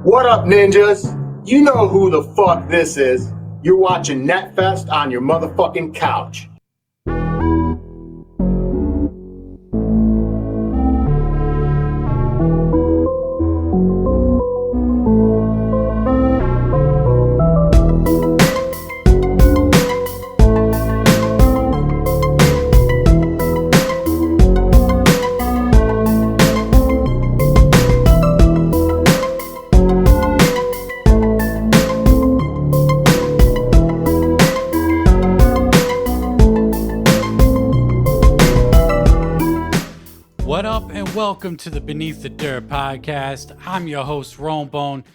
What up, ninjas? You know who the fuck this is. You're watching NetFest on your motherfucking couch. What up and welcome to the Beneath the Dirt podcast. I'm your host, Rombone.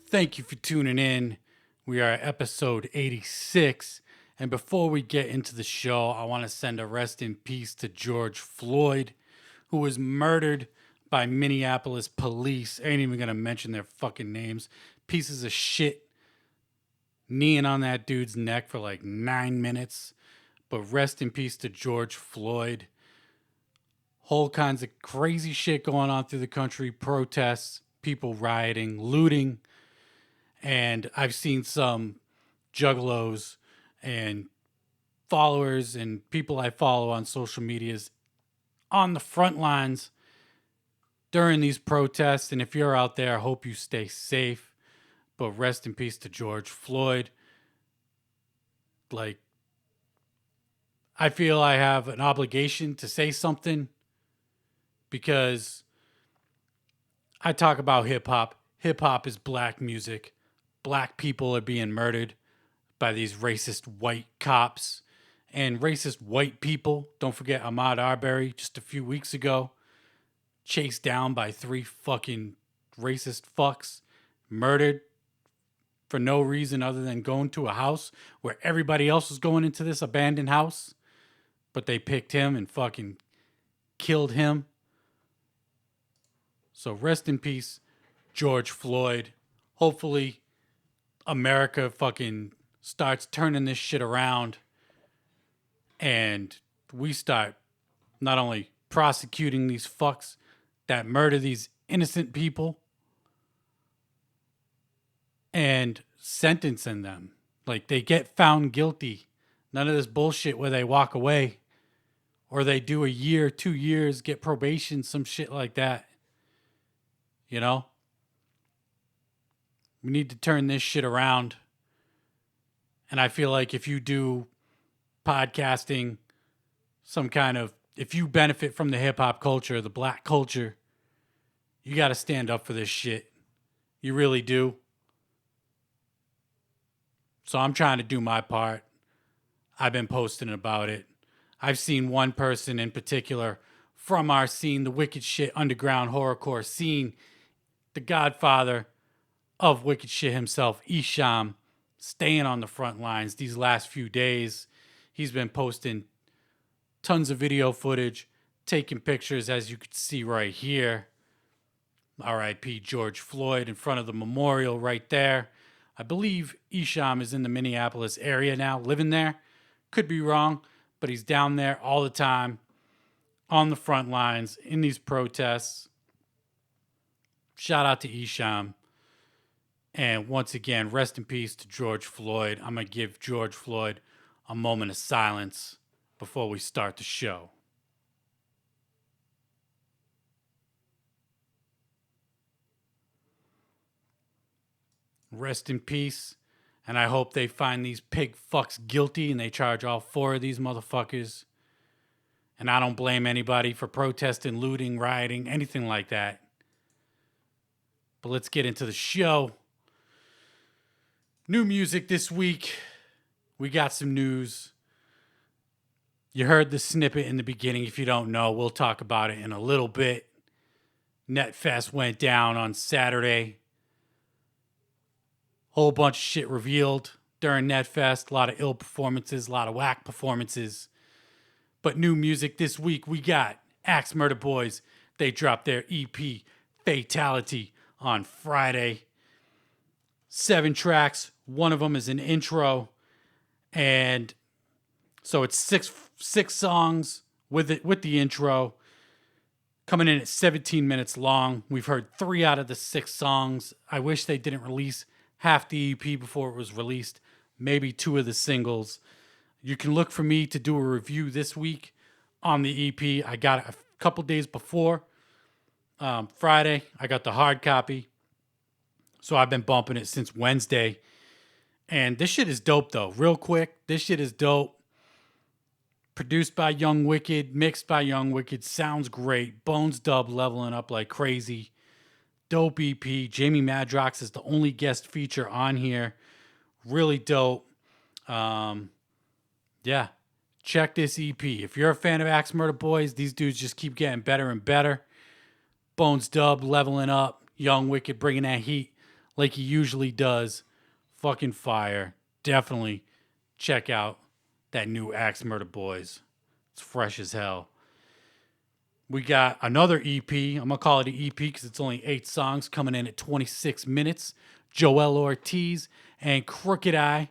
Thank you for tuning in. We are at episode 86. And before we get into the show, I want to send a rest in peace to George Floyd, who was murdered by Minneapolis police. I ain't even going to mention their fucking names. Pieces of shit kneeing on that dude's neck for like 9 minutes. But rest in peace to George Floyd. Whole kinds of crazy shit going on through the country, protests, people rioting, looting. And I've seen some juggalos and followers and people I follow on social medias on the front lines during these protests. And if you're out there, I hope you stay safe. But rest in peace to George Floyd. Like, I feel I have an obligation to say something, because I talk about hip-hop. Hip-hop is black music. Black people are being murdered by these racist white cops and racist white people. Don't forget Ahmaud Arbery just a few weeks ago, chased down by 3 fucking racist fucks, murdered for no reason other than going to a house where everybody else was going into this abandoned house, but they picked him and fucking killed him. So rest in peace, George Floyd. Hopefully, America fucking starts turning this shit around and we start not only prosecuting these fucks that murder these innocent people and sentencing them. Like, they get found guilty. None of this bullshit where they walk away or they do a year, 2 years, get probation, some shit like that. You know, we need to turn this shit around. And I feel like if you do podcasting, some kind of, if you benefit from the hip hop culture, the black culture, you got to stand up for this shit. You really do. So I'm trying to do my part. I've been posting about it. I've seen one person in particular from our scene, the wicked shit underground horrorcore scene, the godfather of wicked shit himself, Isham, staying on the front lines these last few days. He's been posting tons of video footage, taking pictures, as you can see right here. R.I.P. George Floyd in front of the memorial right there. I believe Isham is in the Minneapolis area now, living there. Could be wrong, but he's down there all the time on the front lines in these protests. Shout out to Isham. And once again, rest in peace to George Floyd. I'm going to give George Floyd a moment of silence before we start the show. Rest in peace. And I hope they find these pig fucks guilty and they charge all 4 of these motherfuckers. And I don't blame anybody for protesting, looting, rioting, anything like that. But let's get into the show. New music this week. We got some news. You heard the snippet in the beginning. If you don't know, we'll talk about it in a little bit. NetFest went down on Saturday. Whole bunch of shit revealed during NetFest. A lot of ill performances, a lot of whack performances. But new music this week, we got Axe Murder Boyz. They dropped their EP, Fatality, on Friday. 7 tracks. One of them is an intro. And so it's six songs with the intro. Coming in at 17 minutes long. We've heard 3 out of the 6 songs. I wish they didn't release half the EP before it was released. Maybe 2 of the singles. You can look for me to do a review this week on the EP. I got it a couple days before. Friday, I got the hard copy. So I've been bumping it since Wednesday. And this shit is dope, though. Real quick, this shit is dope. Produced by Young Wicked, mixed by Young Wicked, sounds great. Bones Dub leveling up like crazy. Dope EP. Jamie Madrox is the only guest feature on here. Really dope. Yeah, check this EP. If you're a fan of Axe Murder Boyz, these dudes just keep getting better and better. Bones Dub leveling up. Young Wicked bringing that heat like he usually does. Fucking fire. Definitely check out that new Axe Murder Boyz. It's fresh as hell. We got another EP. I'm going to call it an EP because it's only 8 songs coming in at 26 minutes. Joell Ortiz and Crooked I,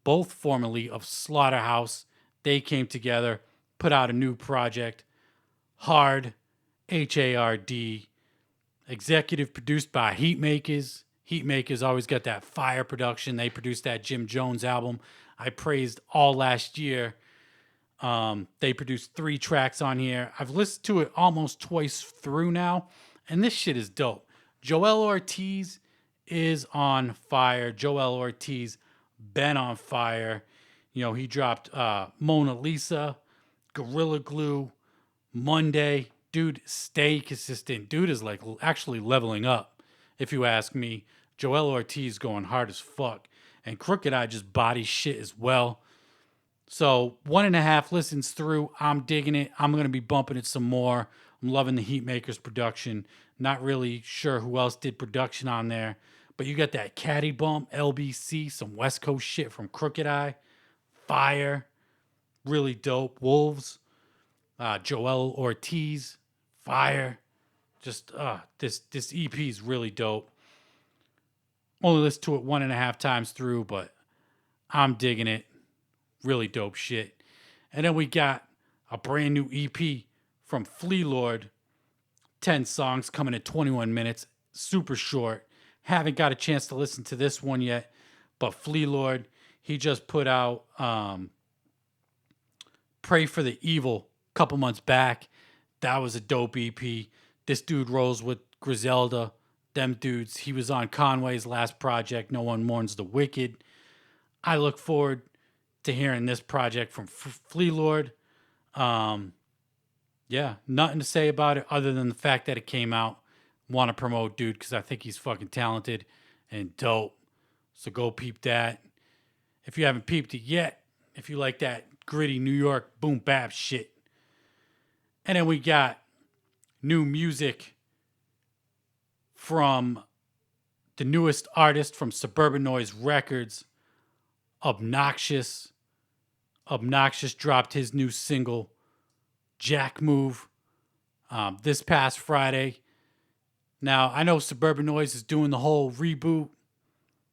both formerly of Slaughterhouse. They came together, put out a new project. Hard, H-A-R-D. Executive produced by Heatmakers. Heatmakers always got that fire production. They produced that Jim Jones album I praised all last year. They produced 3 tracks on here. I've listened to it almost twice through now, and this shit is dope. Joell Ortiz is on fire. Joell Ortiz been on fire. You know, he dropped Mona Lisa, Gorilla Glue, Monday. Dude, stay consistent. Dude is like actually leveling up, if you ask me. Joell Ortiz going hard as fuck. And Crooked I just body shit as well. So 1.5 listens through. I'm digging it. I'm going to be bumping it some more. I'm loving the Heatmakers production. Not really sure who else did production on there. But you got that Caddy Bump, LBC, some West Coast shit from Crooked I. Fire. Really dope. Wolves. Joell Ortiz. Fire. Just, this EP is really dope. Only listened to it 1.5 times through, but I'm digging it. Really dope shit. And then we got a brand new EP from Flea Lord. 10 songs coming at 21 minutes. Super short. Haven't got a chance to listen to this one yet. But Flea Lord, he just put out Pray for the Evil a couple months back. That was a dope EP. This dude rolls with Griselda. Them dudes. He was on Conway's last project, No One Mourns the Wicked. I look forward to hearing this project from Flea Lord. Yeah, nothing to say about it other than the fact that it came out. Want to promote dude because I think he's fucking talented and dope. So go peep that. If you haven't peeped it yet, if you like that gritty New York boom bap shit. And then we got new music from the newest artist from Suburban Noise Records, Obnoxious. Obnoxious dropped his new single, Jack Move, this past Friday. Now, I know Suburban Noise is doing the whole reboot,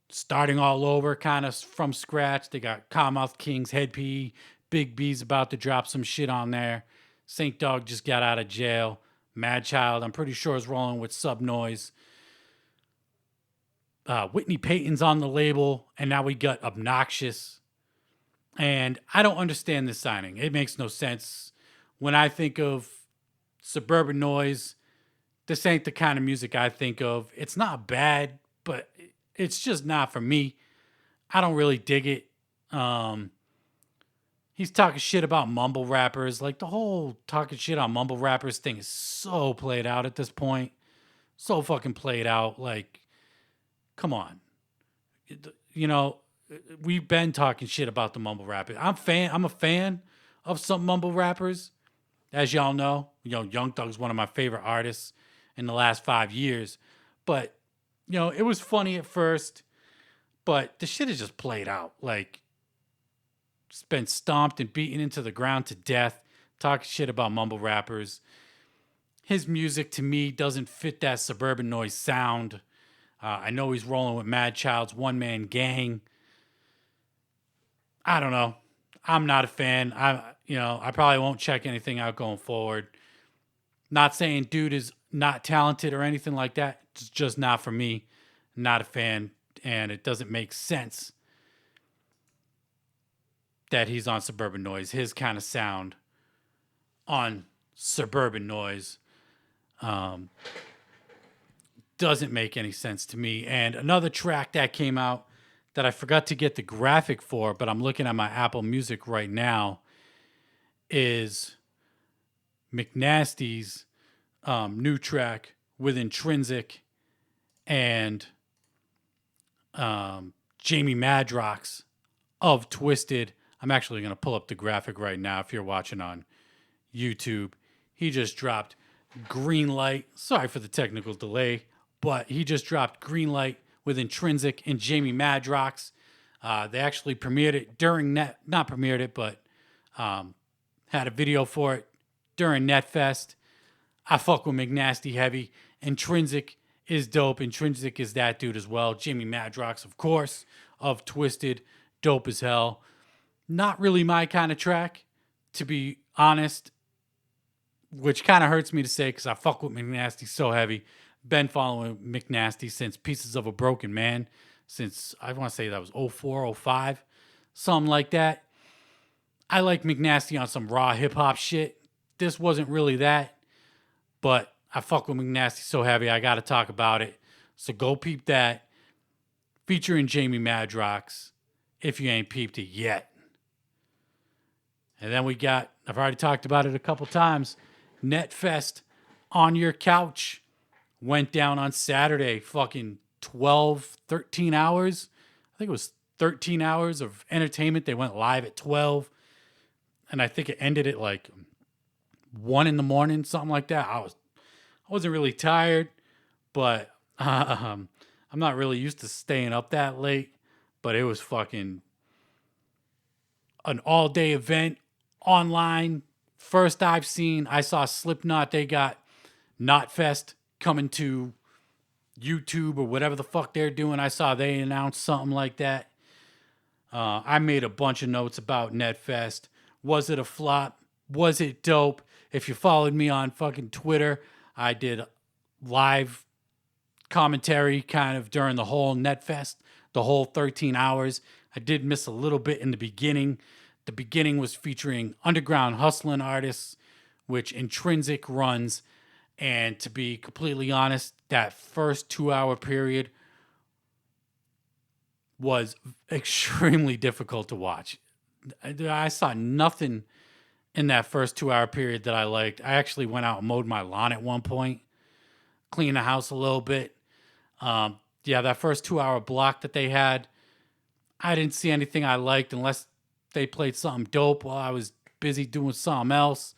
starting all over, kind of from scratch. They got Cottonmouth Kings, Head PE, Big B's about to drop some shit on there. Saint Dog just got out of jail. Mad Child, I'm pretty sure, is rolling with Sub Noise. Whitney Payton's on the label, and now we got Obnoxious. And I don't understand this signing. It makes no sense. When I think of Suburban Noise, this ain't the kind of music I think of. It's not bad, but it's just not for me. I don't really dig it. He's talking shit about mumble rappers. Like, the whole talking shit on mumble rappers thing is so played out at this point. So fucking played out. Like, come on. You know, we've been talking shit about the mumble rappers. I'm a fan of some mumble rappers. As y'all know, Young Thug's one of my favorite artists in the last 5 years. But, it was funny at first, but the shit is just played out. Like, it's been stomped and beaten into the ground to death, talking shit about mumble rappers. His music, to me, doesn't fit that Suburban Noise sound. I know he's rolling with Mad Child's one-man gang. I don't know. I'm not a fan. I probably won't check anything out going forward. Not saying dude is not talented or anything like that. It's just not for me. Not a fan, and it doesn't make sense that he's on Suburban Noise. His kind of sound on Suburban Noise doesn't make any sense to me. And another track that came out that I forgot to get the graphic for, but I'm looking at my Apple Music right now, is McNasty's new track with Intrinsic and Jamie Madrox of Twisted. I'm actually going to pull up the graphic right now if you're watching on YouTube. He just dropped Green Light. Sorry for the technical delay, but he just dropped Green Light with Intrinsic and Jamie Madrox. They actually premiered it during not premiered it, but had a video for it during NetFest. I fuck with McNasty heavy. Intrinsic is dope. Intrinsic is that dude as well. Jamie Madrox, of course, of Twisted. Dope as hell. Not really my kind of track, to be honest, which kind of hurts me to say because I fuck with McNasty so heavy. Been following McNasty since Pieces of a Broken Man, since I want to say that was 04, 05, something like that. I like McNasty on some raw hip hop shit. This wasn't really that, but I fuck with McNasty so heavy, I got to talk about it. So go peep that. Featuring Jamie Madrox, if you ain't peeped it yet. And then we got, I've already talked about it a couple times, NetFest on Your Couch went down on Saturday. Fucking 12, 13 hours. I think it was 13 hours of entertainment. They went live at 12. And I think it ended at like 1 a.m, something like that. I wasn't really tired, but I'm not really used to staying up that late. But it was fucking an all-day event, online. First I saw Slipknot. They got Knotfest coming to YouTube or whatever the fuck they're doing. I saw they announced something like that. I made a bunch of notes about NetFest. Was it a flop? Was it dope? If you followed me on fucking Twitter, I did live commentary kind of during the whole NetFest, the whole 13 hours. I did miss a little bit in the beginning. The beginning was featuring underground hustling artists, which Intrinsic runs. And to be completely honest, that first 2-hour period was extremely difficult to watch. I saw nothing in that first 2-hour period that I liked. I actually went out and mowed my lawn at one point, cleaned the house a little bit. That first 2-hour block that they had, I didn't see anything I liked unless they played something dope while I was busy doing something else.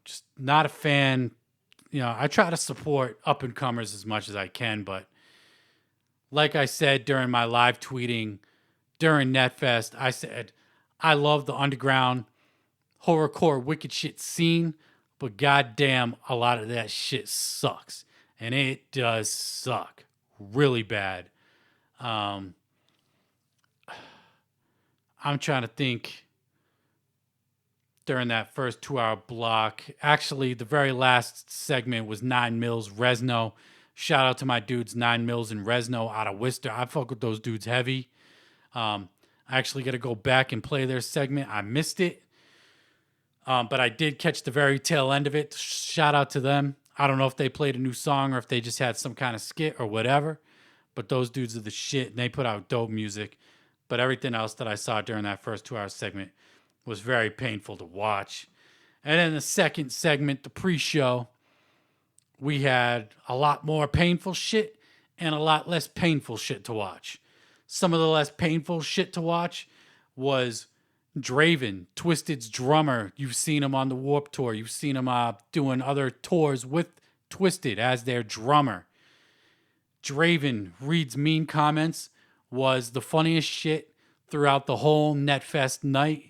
Just not a fan. I try to support up and comers as much as I can, but like I said during my live tweeting during NetFest, I said I love the underground horrorcore wicked shit scene, but goddamn, a lot of that shit sucks, and it does suck really bad. I'm trying to think. During that first 2-hour block, actually, the very last segment was 9 Mills Resno. Shout out to my dudes 9 Mills and Resno out of Worcester. I fuck with those dudes heavy. I actually got to go back and play their segment. I missed it, but I did catch the very tail end of it. Shout out to them. I don't know if they played a new song or if they just had some kind of skit or whatever, but those dudes are the shit, and they put out dope music. But everything else that I saw during that first 2-hour segment was very painful to watch. And then the second segment, the pre-show, we had a lot more painful shit and a lot less painful shit to watch. Some of the less painful shit to watch was Draven, Twisted's drummer. You've seen him on the Warped Tour. You've seen him doing other tours with Twisted as their drummer. Draven reads mean comments was the funniest shit throughout the whole NetFest night.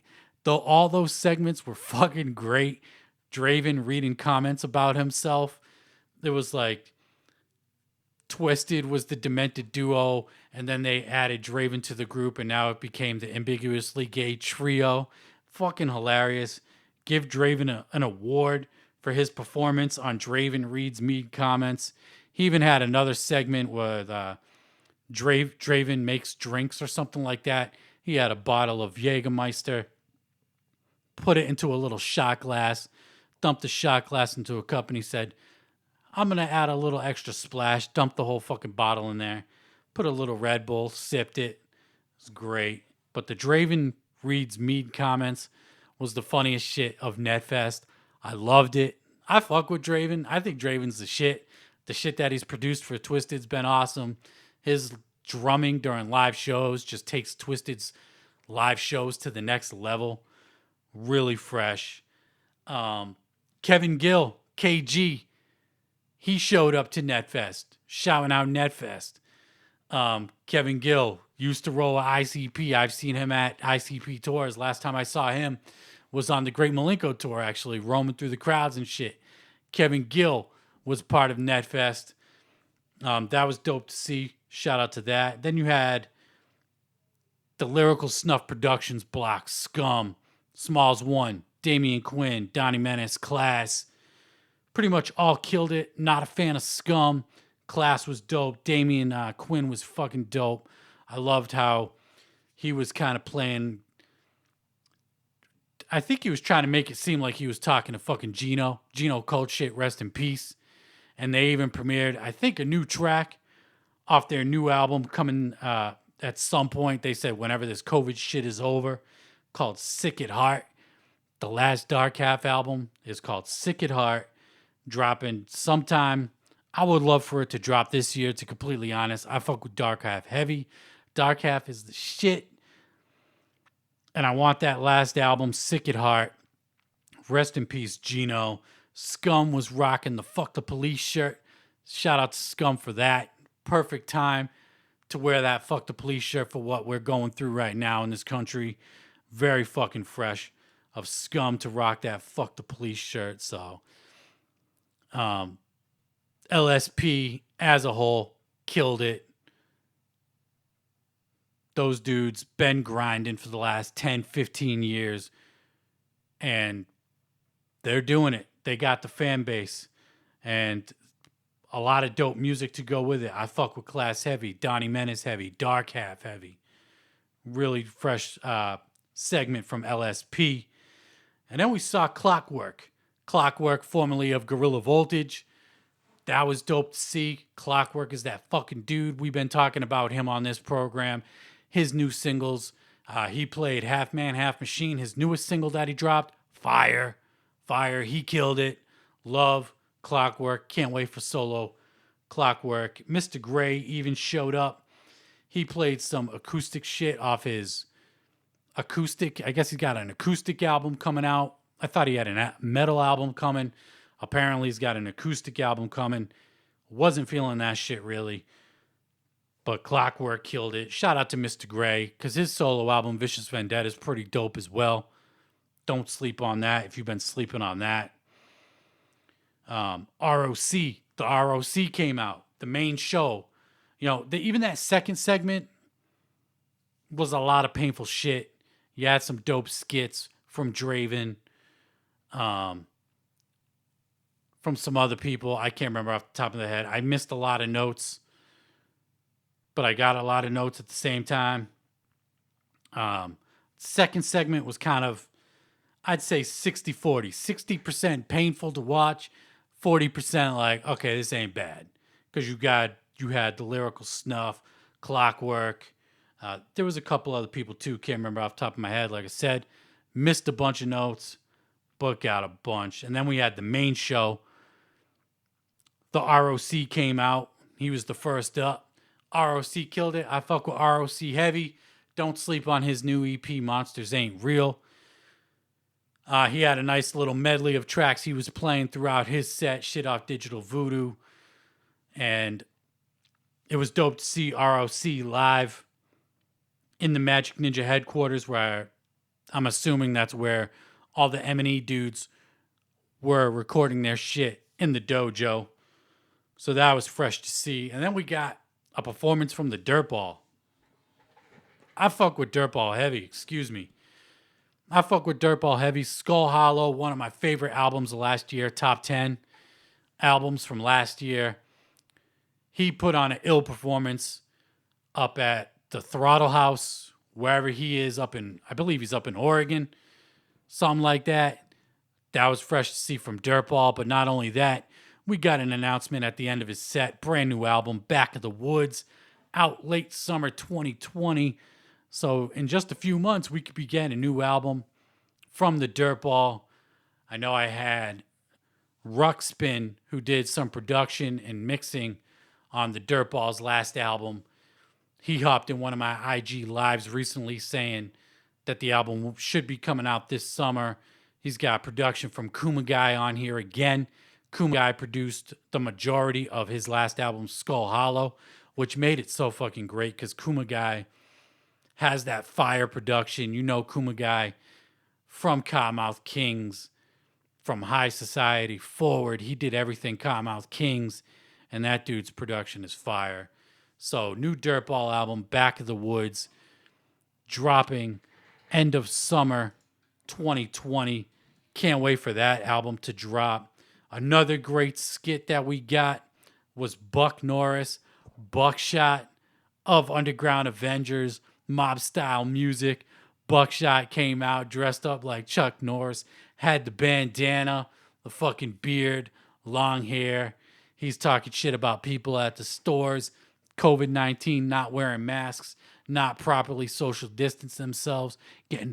Though all those segments were fucking great. Draven reading comments about himself. It was like Twisted was the demented duo, and then they added Draven to the group, and now it became the ambiguously gay trio. Fucking hilarious. give Draven an award for his performance on Draven Reads Mead Comments. He even had another segment with Draven makes drinks or something like that. He had a bottle of Jägermeister, put it into a little shot glass, dumped the shot glass into a cup, and he said, I'm going to add a little extra splash, dumped the whole fucking bottle in there, put a little Red Bull, sipped it. It was great. But the Draven Reads Mead Comments was the funniest shit of NetFest. I loved it. I fuck with Draven. I think Draven's the shit. The shit that he's produced for Twisted's been awesome. His drumming during live shows just takes Twisted's live shows to the next level. Really fresh. Kevin Gill, KG, he showed up to NetFest, shouting out NetFest. Kevin Gill used to roll at ICP. I've seen him at ICP tours. Last time I saw him was on the Great Malenko tour, actually, roaming through the crowds and shit. Kevin Gill was part of NetFest. That was dope to see. Shout out to that. Then you had the Lyrical Snuff Productions block, Scum, Smalls One, Damian Quinn, Donnie Menace, Class. Pretty much all killed it. Not a fan of Scum. Class was dope. Damian Quinn was fucking dope. I loved how he was kind of playing. I think he was trying to make it seem like he was talking to fucking Gino. Gino Cold Shit, rest in peace. And they even premiered, I think, a new track off their new album coming at some point. They said whenever this COVID shit is over, called Sick at Heart. The last Dark Half album is called Sick at Heart, dropping sometime. I would love for it to drop this year, to completely honest. I fuck with Dark Half heavy. Dark Half is the shit. And I want that last album, Sick at Heart. Rest in peace, Gino. Scum was rocking the Fuck the Police shirt. Shout out to Scum for that. Perfect time to wear that Fuck the Police shirt for what we're going through right now in this country. Very fucking fresh of Scum to rock that Fuck the Police shirt. So, LSP as a whole killed it. Those dudes been grinding for the last 10, 15 years. And they're doing it. They got the fan base. And a lot of dope music to go with it. I fuck with Class heavy. Donnie Menace heavy. Dark Half heavy. Really fresh segment from LSP. And then we saw Clockwork. Clockwork, formerly of Gorilla Voltage. That was dope to see. Clockwork is that fucking dude. We've been talking about him on this program. His new singles. He played Half Man, Half Machine. His newest single that he dropped, Fire. Fire. He killed it. Love Clockwork. Can't wait for solo Clockwork. Mr. Gray even showed up. He played some acoustic shit off his acoustic. I guess he's got an acoustic album coming out. I thought he had a metal album coming. Apparently he's got an acoustic album coming. Wasn't feeling that shit really. But Clockwork killed it. Shout out to Mr. Gray, because his solo album, Vicious Vendetta, is pretty dope as well. Don't sleep on that if you've been sleeping on that. ROC. The ROC came out. The main show. You know, even that second segment was a lot of painful shit. You had some dope skits from Draven. From some other people. I can't remember off the top of the head. I missed a lot of notes. But I got a lot of notes at the same time. Second segment was kind of, I'd say 60-40. 60% painful to watch. 40% like, okay, this ain't bad. Because you had the Lyrical Snuff, Clockwork. There was a couple other people too. Can't remember off the top of my head. Like I said, missed a bunch of notes. But got a bunch. And then we had the main show. The ROC came out. He was the first up. ROC killed it. I fuck with ROC heavy. Don't sleep on his new EP, Monsters Ain't Real. He had a nice little medley of tracks he was playing throughout his set, shit off Digital Voodoo. And it was dope to see ROC live in the Magic Ninja headquarters, where I'm assuming that's where all the M&E dudes were recording their shit in the dojo. So that was fresh to see. And then we got a performance from the Dirtball. I fuck with Dirtball heavy, excuse me. I fuck with Dirtball heavy. Skull Hollow, one of my favorite albums of last year, top 10 albums from last year. He put on an ill performance up at the Throttle House, wherever he is I believe he's up in Oregon, something like that. That was fresh to see from Dirtball, but not only that, we got an announcement at the end of his set, brand new album, Back of the Woods, out late summer 2020. So in just a few months, we could be getting a new album from the Dirtball. I know I had Ruckspin, who did some production and mixing on the Dirtball's last album. He hopped in one of my IG lives recently saying that the album should be coming out this summer. He's got production from Kumagai on here again. Kumagai produced the majority of his last album, Skull Hollow, which made it so fucking great because Kumagai has that fire production. You know Kumagai from Cottonmouth Kings, from High Society forward. He did everything Cottonmouth Kings, and that dude's production is fire. So, new Dirtball album, Back of the Woods, dropping end of summer 2020. Can't wait for that album to drop. Another great skit that we got was Buck Norris, Buckshot of Underground Avengers, mob style music. Buckshot came out dressed up like Chuck Norris, had the bandana, the fucking beard, long hair. He's talking shit about people at the stores, COVID-19, not wearing masks, not properly social distance themselves, getting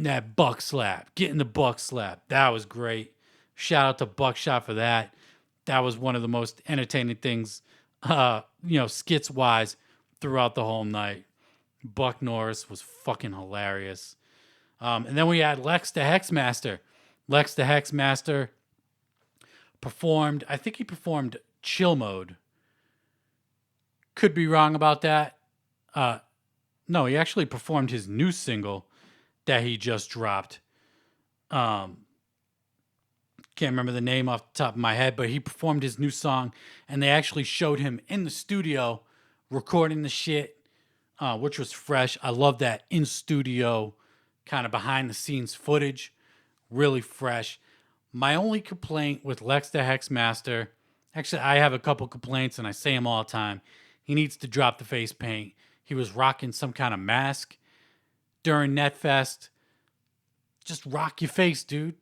that buck slap, getting the buck slap. That was great. Shout out to Buckshot for that. That was one of the most entertaining things, skits wise throughout the whole night. Buck Norris was fucking hilarious. And then we had Lex the Hexmaster. Lex the Hexmaster performed, I think he performed Chill Mode. Could be wrong about that. No, he actually performed his new single that he just dropped. Can't remember the name off the top of my head, but he performed his new song, and they actually showed him in the studio recording the shit, which was fresh. I love that in-studio kind of behind-the-scenes footage. Really fresh. My only complaint with Lex the Hexmaster, actually, I have a couple complaints, and I say them all the time. He needs to drop the face paint. He was rocking some kind of mask during Netfest. Just rock your face, dude.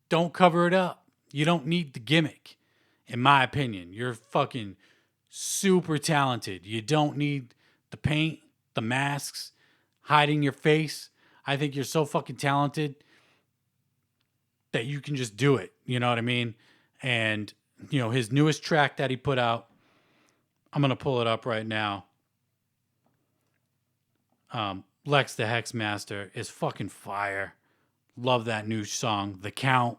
Don't cover it up. You don't need the gimmick, in my opinion. You're fucking super talented. You don't need the paint, the masks, hiding your face. I think you're so fucking talented that you can just do it. You know what I mean? And, his newest track that he put out, I'm going to pull it up right now. Lex the Hexmaster is fucking fire. Love that new song, The Count.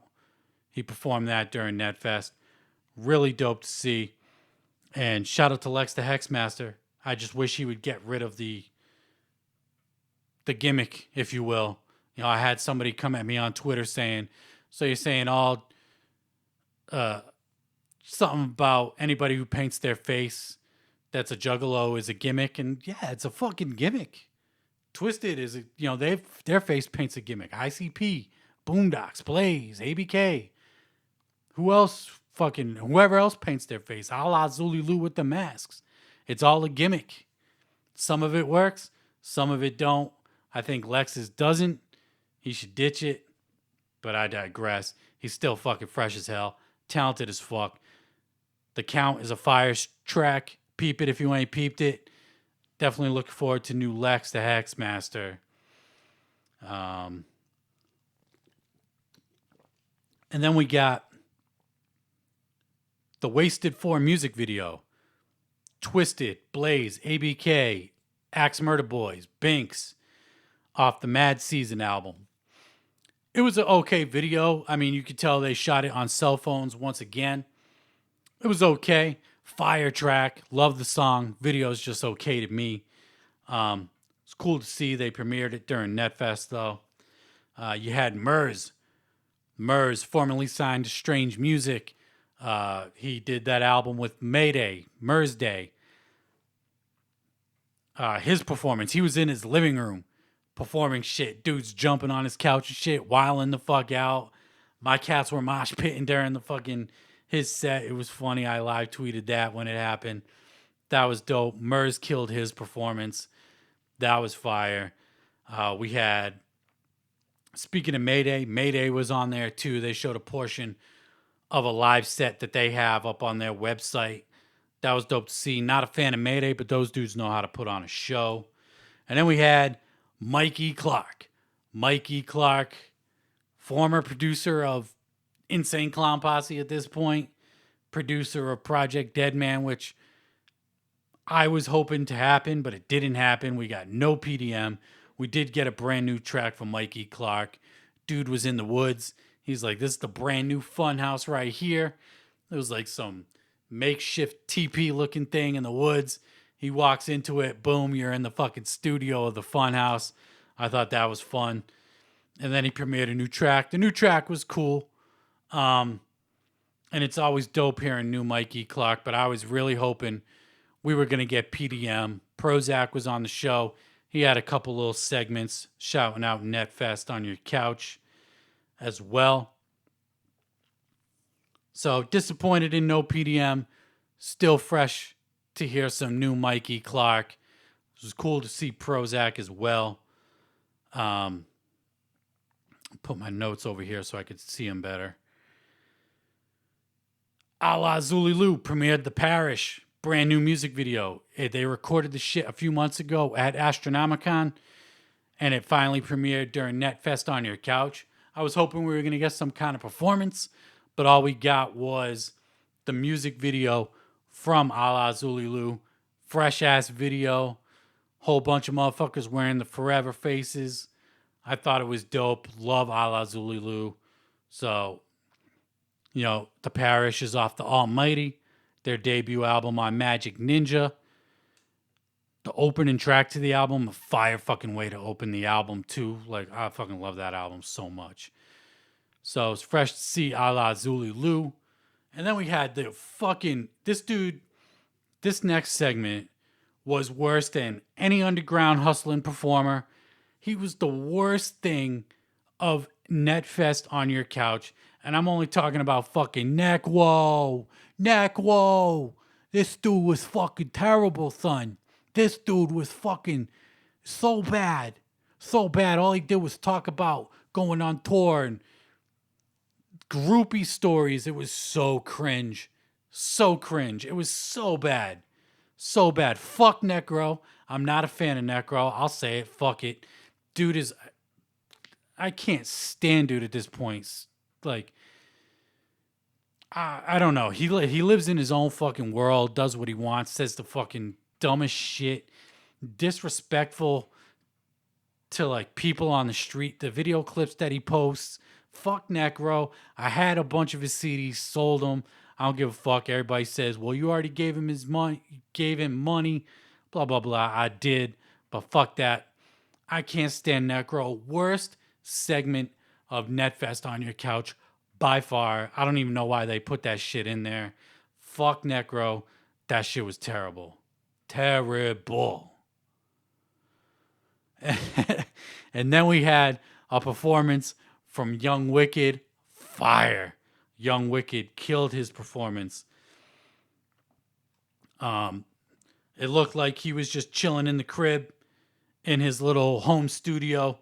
He performed that during Netfest. Really dope to see. And shout out to Lex the Hexmaster. I just wish he would get rid of the gimmick, if you will. I had somebody come at me on Twitter saying, so you're saying all something about anybody who paints their face that's a juggalo is a gimmick. And yeah, it's a fucking gimmick. Twisted is, their face paint's a gimmick. ICP, Boondocks, Blaze, ABK. Whoever else paints their face. A la Zululu with the masks. It's all a gimmick. Some of it works, some of it don't. I think Lex's doesn't. He should ditch it. But I digress. He's still fucking fresh as hell. Talented as fuck. The Count is a fire track. Peep it if you ain't peeped it. Definitely looking forward to new Lex the Hexmaster. And then we got the Wasted 4 music video. Twisted, Blaze, ABK, Axe Murder Boyz, Binks, off the Mad Season album. It was an okay video. I mean, you could tell they shot it on cell phones once again. It was okay. Fire track. Love the song. Video's just okay to me. It's cool to see they premiered it during Netfest, though. You had Murs. Murs, formerly signed to Strange Music. He did that album with Mayday, Murs Day. His performance, he was in his living room performing shit. Dude's jumping on his couch and shit, wilding the fuck out. My cats were mosh pitting during the fucking his set. It was funny. I live tweeted that when it happened. That was dope. Murs killed his performance. That was fire. We had, speaking of Mayday, Mayday was on there too. They showed a portion of a live set that they have up on their website. That was dope to see. Not a fan of Mayday, but those dudes know how to put on a show. And then we had Mikey Clark. Mikey Clark, former producer of Insane Clown Posse at this point, producer of Project Deadman, which I was hoping to happen, but it didn't happen. We got no PDM. We did get a brand new track from Mikey Clark. Dude was in the woods. He's like, this is the brand new funhouse right here. It was like some makeshift TP looking thing in the woods. He walks into it. Boom, you're in the fucking studio of the funhouse. I thought that was fun. And then he premiered a new track. The new track was cool. And it's always dope hearing new Mikey Clark, but I was really hoping we were going to get PDM. Prozac was on the show. He had a couple little segments shouting out NetFest on your couch as well. So disappointed in no PDM. Still fresh to hear some new Mikey Clark. It was cool to see Prozac as well. Put my notes over here so I could see him better. A La Zulilu premiered The Parish. Brand new music video. They recorded the shit a few months ago at Astronomicon, and it finally premiered during NetFest on your couch. I was hoping we were going to get some kind of performance, but all we got was the music video from A La Zulilu. Fresh ass video. Whole bunch of motherfuckers wearing the forever faces. I thought it was dope. Love A La Zulilu. So, The Parish is off the Almighty, their debut album on Majik Ninja. The opening track to the album, a fire fucking way to open the album too. Like, I fucking love that album so much. So it's fresh to see A La Zulilu. And then we had this dude, this next segment was worse than any underground hustling performer. He was the worst thing of NetFest on your couch. And I'm only talking about fucking Nekwo. This dude was fucking terrible, son. This dude was fucking so bad. So bad. All he did was talk about going on tour and groupie stories. It was so cringe. So cringe. It was so bad. So bad. Fuck Necro. I'm not a fan of Necro. I'll say it. Fuck it. Dude is... I can't stand dude at this point. Like... I don't know. He lives in his own fucking world, does what he wants, says the fucking dumbest shit, disrespectful to like people on the street, the video clips that he posts. Fuck Necro. I had a bunch of his CDs, sold them. I don't give a fuck. Everybody says, well, you already gave him his money, blah, blah, blah. I did, but fuck that. I can't stand Necro. Worst segment of NetFest on your couch. By far. I don't even know why they put that shit in there. Fuck Necro. That shit was terrible. Terrible. And then we had a performance from Young Wicked. Fire. Young Wicked killed his performance. It looked like he was just chilling in the crib in his little home studio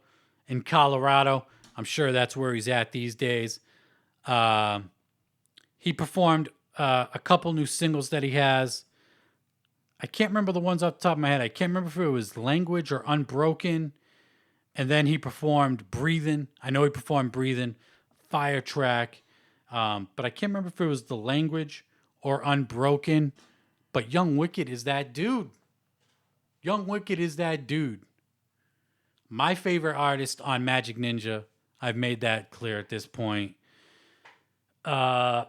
in Colorado. I'm sure that's where he's at these days. He performed a couple new singles that he has. I can't remember the ones off the top of my head. I can't remember if it was Language or Unbroken. And then he performed Breathin'. I know he performed Breathin', fire track. But I can't remember if it was The Language or Unbroken. But Young Wicked is that dude. Young Wicked is that dude. My favorite artist on Majik Ninja. I've made that clear at this point. All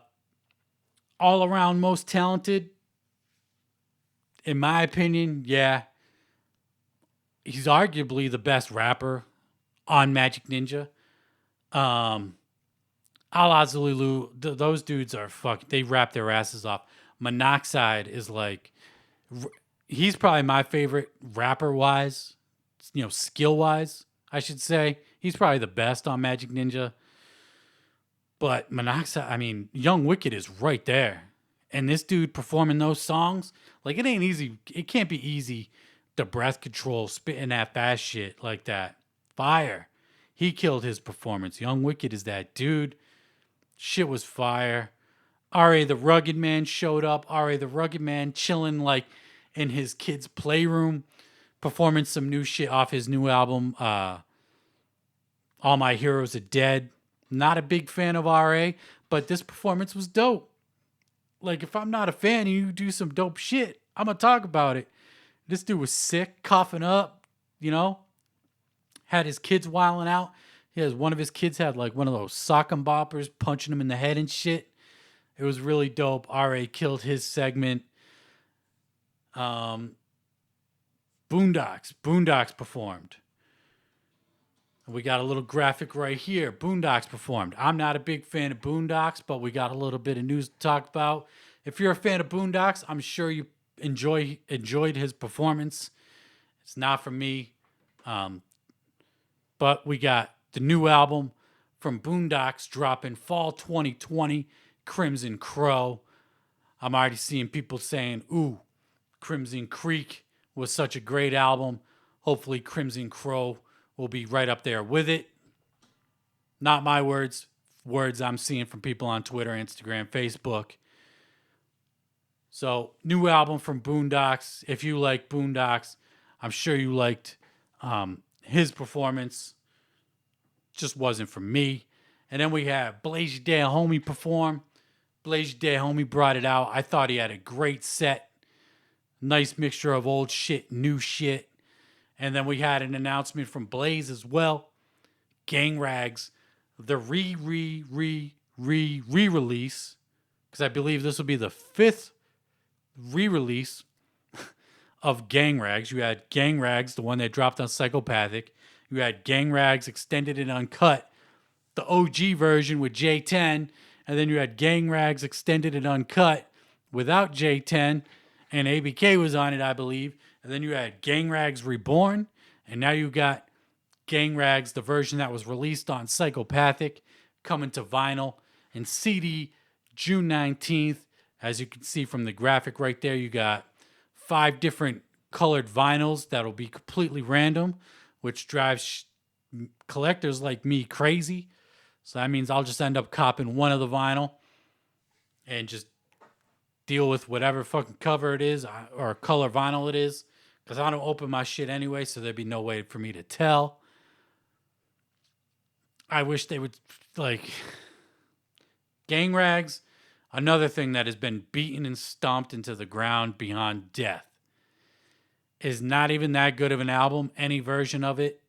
around most talented, in my opinion. Yeah, he's arguably the best rapper on Majik Ninja. A La Zulilu, those dudes are they rap their asses off. Monoxide is like, he's probably my favorite rapper wise, skill wise I should say. He's probably the best on Magic Ninja. But Monoxide, I mean, Young Wicked is right there. And this dude performing those songs, like it ain't easy. It can't be easy to breath control, spitting that fast shit like that. Fire. He killed his performance. Young Wicked is that dude. Shit was fire. R.A. the Rugged Man showed up. R.A. the Rugged Man chilling like in his kid's playroom, performing some new shit off his new album, All My Heroes Are Dead. Not a big fan of R.A., but this performance was dope. Like, if I'm not a fan and you do some dope shit, I'm going to talk about it. This dude was sick, coughing up, you know, had his kids wilding out. One of his kids had like one of those sock and boppers punching him in the head and shit. It was really dope. R.A. killed his segment. Boondocks performed. We got a little graphic right here. Boondocks performed. I'm not a big fan of Boondocks, but we got a little bit of news to talk about. If you're a fan of Boondocks, I'm sure you enjoyed his performance. It's not for me. But we got the new album from Boondocks dropping fall 2020, Crimson Crow. I'm already seeing people saying, ooh, Crimson Creek was such a great album. Hopefully Crimson Crow will be right up there with it. Not my words. Words I'm seeing from people on Twitter, Instagram, Facebook. So, new album from Boondocks. If you like Boondocks, I'm sure you liked his performance. Just wasn't for me. And then we have Blaze Your Dead Homie perform. Blaze Your Dead Homie brought it out. I thought he had a great set. Nice mixture of old shit, new shit. And then we had an announcement from Blaze as well. Gang Rags, the re-release, because I believe this will be the 5th re-release of Gang Rags. You had Gang Rags, the one that dropped on Psychopathic. You had Gang Rags Extended and Uncut, the OG version with J10. And then you had Gang Rags Extended and Uncut without J10. And ABK was on it, I believe. And then you had Gang Rags Reborn. And now you got Gang Rags, the version that was released on Psychopathic, coming to vinyl and CD June 19th. As you can see from the graphic right there, you got 5 different colored vinyls that'll be completely random, which drives collectors like me crazy. So that means I'll just end up copping one of the vinyl and just deal with whatever fucking cover it is or color vinyl it is, because I don't open my shit anyway, so there'd be no way for me to tell. I wish they would, like, Gang Rags, another thing that has been beaten and stomped into the ground beyond death, is not even that good of an album, any version of it.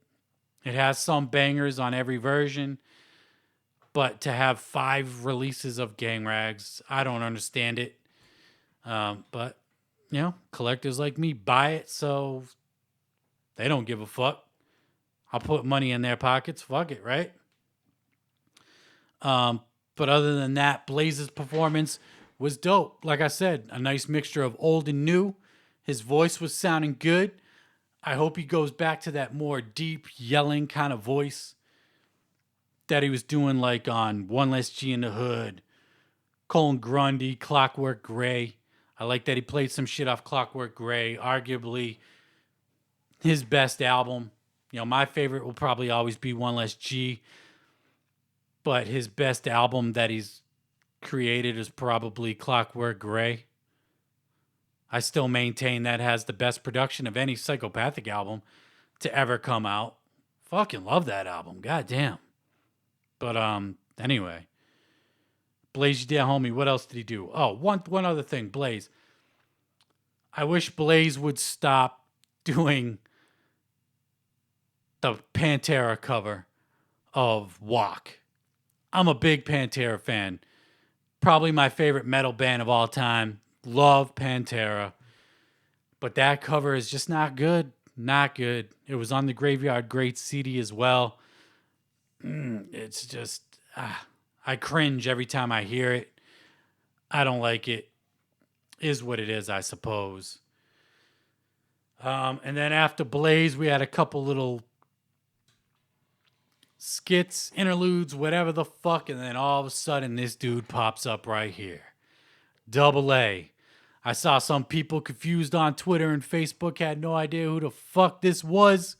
It has some bangers on every version, but to have 5 releases of Gang Rags, I don't understand it. But, you know, collectors like me buy it, so they don't give a fuck. I'll put money in their pockets. Fuck it, right? But other than that, Blaze's performance was dope. Like I said, a nice mixture of old and new. His voice was sounding good. I hope he goes back to that more deep, yelling kind of voice that he was doing like on One Less G in the Hood, Colin Grundy, Clockwork Gray. I like that he played some shit off Clockwork Gray, arguably his best album. You know, my favorite will probably always be One Less G, but his best album that he's created is probably Clockwork Gray. I still maintain that has the best production of any Psychopathic album to ever come out. Fucking love that album. God damn. But anyway. Blaze Your Dead Homie, what else did he do? Oh, one other thing, Blaze. I wish Blaze would stop doing the Pantera cover of Walk. I'm a big Pantera fan. Probably my favorite metal band of all time. Love Pantera. But that cover is just not good. Not good. It was on the Graveyard Great CD as well. It's just... I cringe every time I hear it. I don't like it. Is what it is, I suppose. And then after Blaze, we had a couple little skits, interludes, whatever the fuck, and then all of a sudden this dude pops up right here. Double A. I saw some people confused on Twitter and Facebook, had no idea who the fuck this was,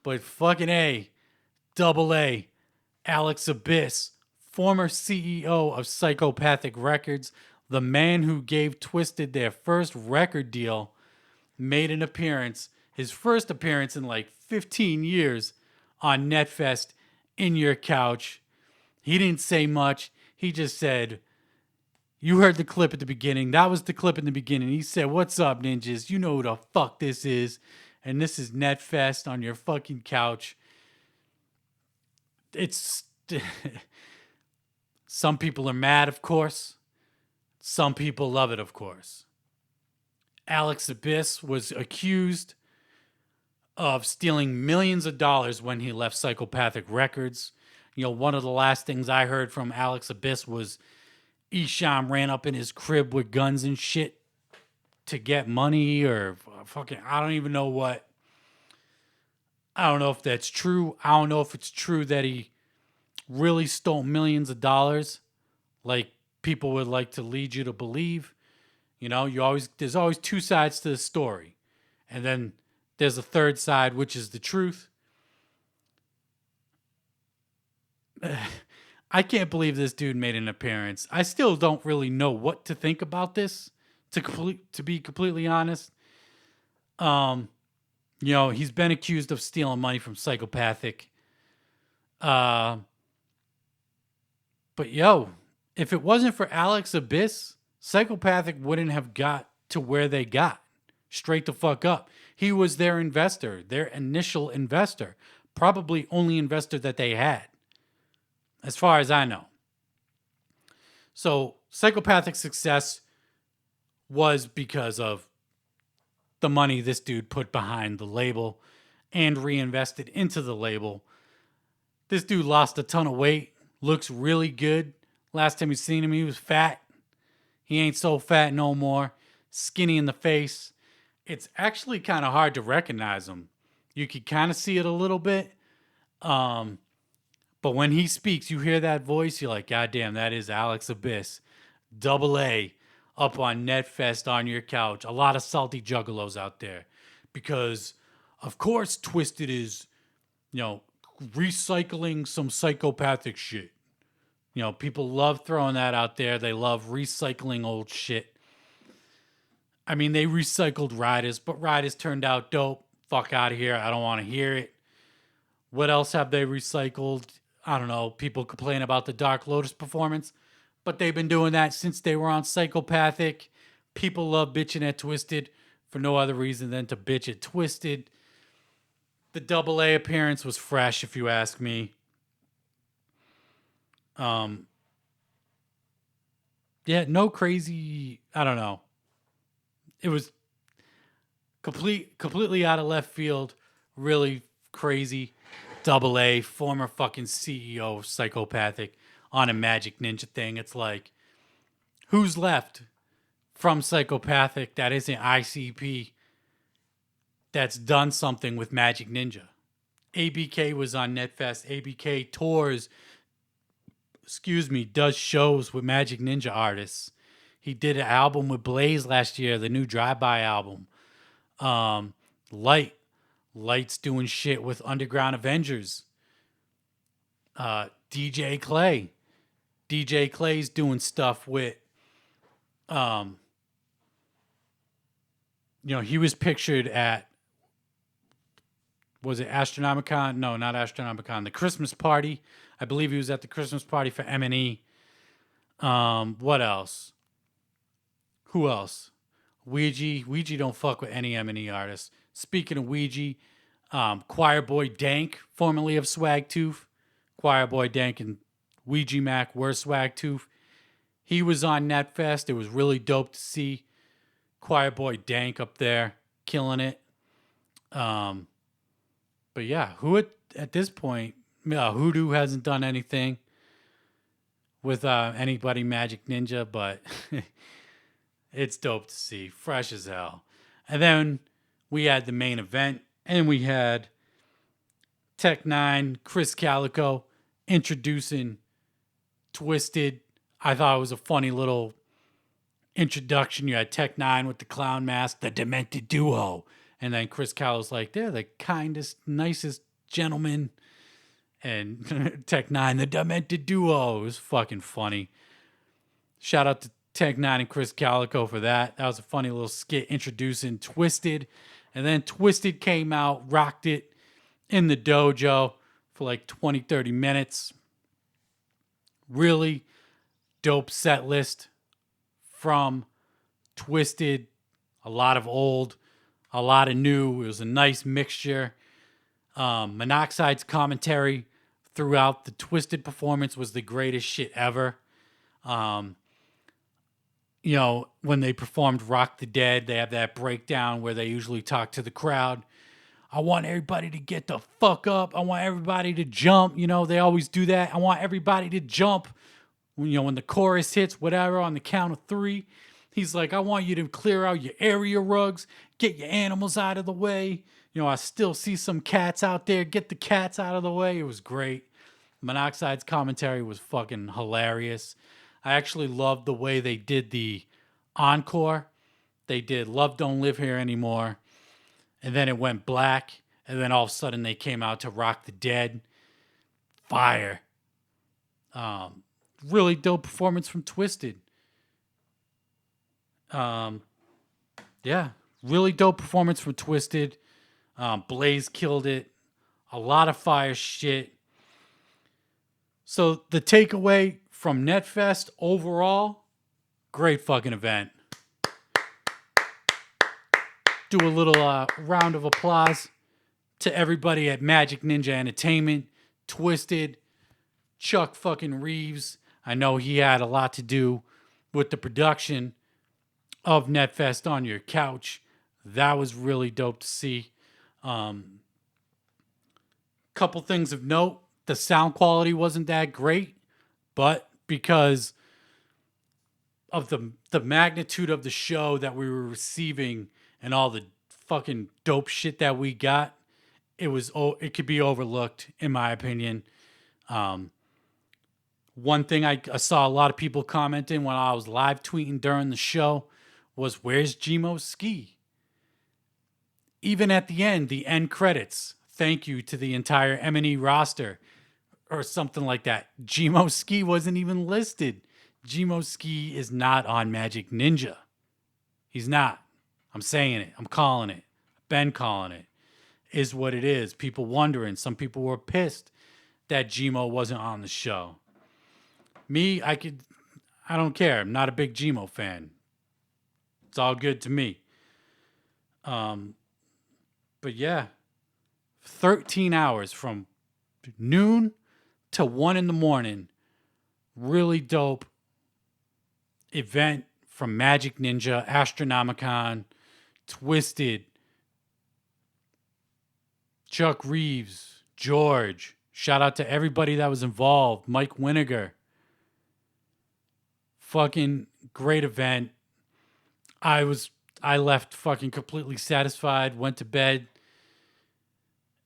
but fucking A. Double A. Alex Abyss, former CEO of Psychopathic Records, the man who gave Twisted their first record deal, made an appearance, his first appearance in like 15 years on Netfest in your couch. He didn't say much. He just said, you heard the clip at the beginning. That was the clip in the beginning. He said, what's up, ninjas? You know who the fuck this is. And this is Netfest on your fucking couch. It's... Some people are mad, of course. Some people love it, of course. Alex Abyss was accused of stealing millions of dollars when he left Psychopathic Records. You know, one of the last things I heard from Alex Abyss was Esham ran up in his crib with guns and shit to get money or fucking, I don't even know what. I don't know if that's true. I don't know if it's true that he really stole millions of dollars like people would like to lead you to believe. You know, there's always two sides to the story. And then there's a third side, which is the truth. I can't believe this dude made an appearance. I still don't really know what to think about this, to be completely honest. You know, he's been accused of stealing money from Psychopathic. But yo, if it wasn't for Alex Abyss, Psychopathic wouldn't have got to where they got. Straight the fuck up. He was their investor, their initial investor. Probably only investor that they had, as far as I know. So Psychopathic's success was because of the money this dude put behind the label and reinvested into the label. This dude lost a ton of weight. Looks really good. Last time you seen him, he was fat. He ain't so fat no more. Skinny in the face. It's actually kind of hard to recognize him. You can kind of see it a little bit. But when he speaks, you hear that voice, you're like, God damn, that is Alex Abyss. Double A up on Netfest on your couch. A lot of salty juggalos out there. Because, of course, Twisted is, you know, recycling some psychopathic shit. You know, people love throwing that out there. They love recycling old shit. I mean, they recycled Riders, but Riders turned out dope. Fuck out of here. I don't want to hear it. What else have they recycled? I don't know. People complain about the Dark Lotus performance, but they've been doing that since they were on Psychopathic. People love bitching at Twisted for no other reason than to bitch at Twisted. The Double A appearance was fresh, if you ask me. Yeah, no crazy, I don't know. It was completely out of left field, really crazy. Double A, former fucking CEO of Psychopathic on a Magic Ninja thing. It's like, who's left from Psychopathic that isn't ICP that's done something with Magic Ninja? ABK was on Netfest. ABK tours, does shows with Magic Ninja artists. He did an album with Blaze last year, the new Drive-By album. Light's doing shit with Underground Avengers. DJ Clay's doing stuff with, you know, he was pictured at, was it Astronomicon? No, not Astronomicon. The Christmas party. I believe he was at the Christmas party for M&E. What else? Who else? Ouija don't fuck with any M&E artists. Speaking of Ouija, Choir Boy Dank, formerly of Swag Tooth. Choir Boy Dank and Ouija Mac were Swag Tooth. He was on Netfest. It was really dope to see Choir Boy Dank up there killing it. But yeah, who at this point, Hoodoo hasn't done anything with anybody Magic Ninja, but it's dope to see. Fresh as hell. And then we had the main event, and we had Tech Nine, Chris Calico introducing Twisted. I thought it was a funny little introduction. You had Tech Nine with the clown mask, the demented duo. And then Chris Calico's like, they're the kindest, nicest gentlemen. And Tech Nine, the demented duo. It was fucking funny. Shout out to Tech Nine and Chris Calico for that. That was a funny little skit introducing Twisted. And then Twisted came out, rocked it in the dojo for like 20, 30 minutes. Really dope set list from Twisted. A lot of old, a lot of new. It was a nice mixture. Monoxide's commentary throughout the Twisted performance was the greatest shit ever. You know, when they performed Rock the Dead, they have that breakdown where they usually talk to the crowd. I want everybody to get the fuck up. I want everybody to jump. You know, they always do that. I want everybody to jump. You know, when the chorus hits, whatever, on the count of 3, he's like, I want you to clear out your area rugs, get your animals out of the way. You know, I still see some cats out there. Get the cats out of the way. It was great. Monoxide's commentary was fucking hilarious. I actually loved the way they did the encore. They did Love Don't Live Here Anymore. And then it went black. And then all of a sudden they came out to Rock the Dead. Fire. Really dope performance from Twisted. Yeah. Really dope performance from Twisted. Blaze killed it. A lot of fire shit. So the takeaway from NetFest overall, great fucking event. Do a little round of applause to everybody at Majik Ninja Entertainment, Twisted, Chuck fucking Reeves. I know he had a lot to do with the production of NetFest on your couch. That was really dope to see. Couple things of note. The sound quality wasn't that great, but because of the magnitude of the show that we were receiving and all the fucking dope shit that we got, it could be overlooked, in my opinion. One thing I saw a lot of people commenting when I was live tweeting during the show was, where's Gmo's ski? Even at the end credits, thank you to the entire M&E roster, or something like that. Gmo ski wasn't even listed. Gmo ski is not on Majik Ninja. He's not. I'm saying it. I'm calling it. Been calling it. Is what it is. People wondering. Some people were pissed that Gmo wasn't on the show. Me, I don't care. I'm not a big Gmo fan. It's all good to me. But yeah, 13 hours from noon to 1 a.m. Really dope event from Majik Ninja, Astronomicon, Twisted, Chuck Reeves, George. Shout out to everybody that was involved. Mike Winiger. Fucking great event. I left fucking completely satisfied, went to bed.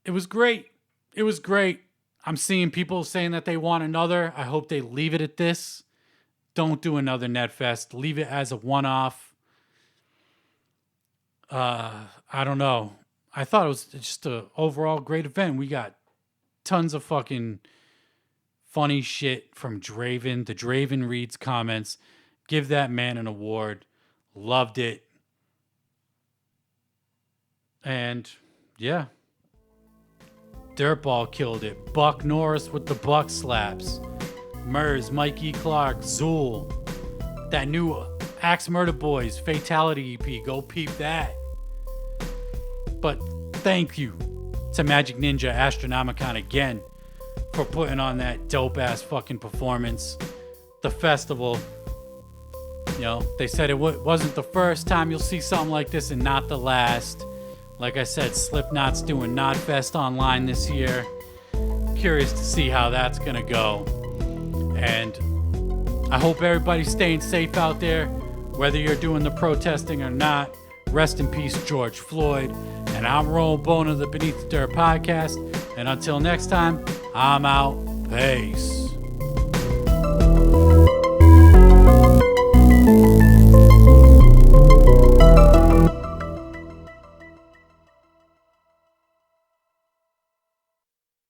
It was great. It was great. I'm seeing people saying that they want another. I hope they leave it at this. Don't do another NetFest. Leave it as a one-off. I don't know. I thought it was just an overall great event. We got tons of fucking funny shit from Draven. The Draven reads comments. Give that man an award. Loved it. And yeah. Dirtball killed it. Buck Norris with the buck slaps. Murs, Mikey Clark, Zool. That new Axe Murder Boyz Fatality EP. Go peep that. But thank you to Majik Ninja Astronomicon again for putting on that dope ass fucking performance. The festival, you know, they said it wasn't the first time you'll see something like this and not the last. Like I said, Slipknot's doing Nodfest online this year. Curious to see how that's gonna go. And I hope everybody's staying safe out there, whether you're doing the protesting or not. Rest in peace, George Floyd. And I'm Roll Bone of the Beneath the Dirt podcast. And until next time, I'm out. Peace.